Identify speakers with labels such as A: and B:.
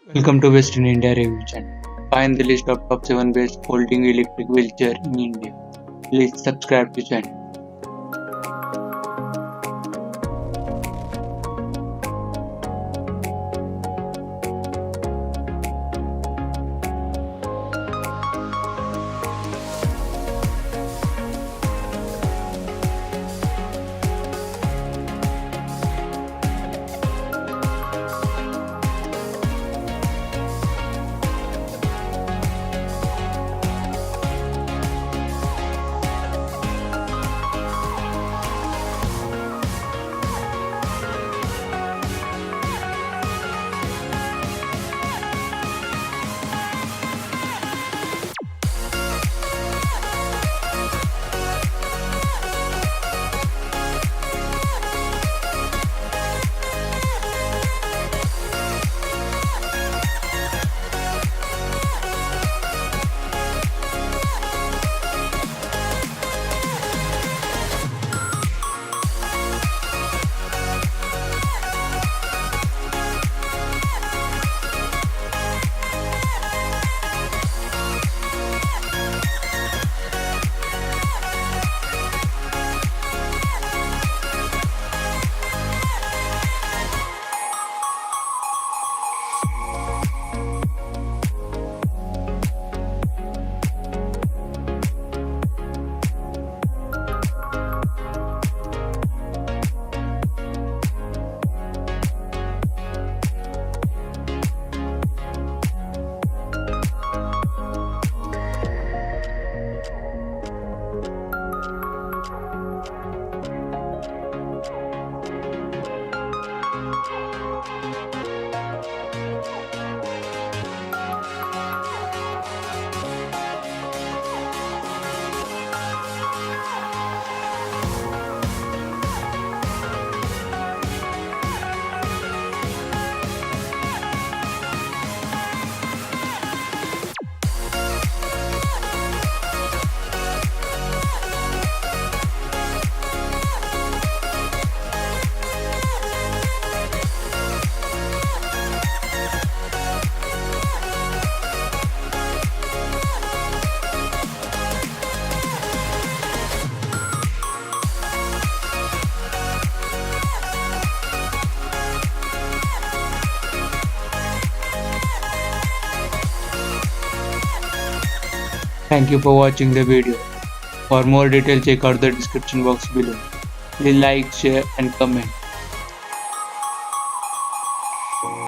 A: Welcome to Western India Review Channel. Find the list of top 7 best folding electric wheelchair in India. Please subscribe to channel. Thank you for watching the video. For more details, check out the description box below. Please like, share and comment.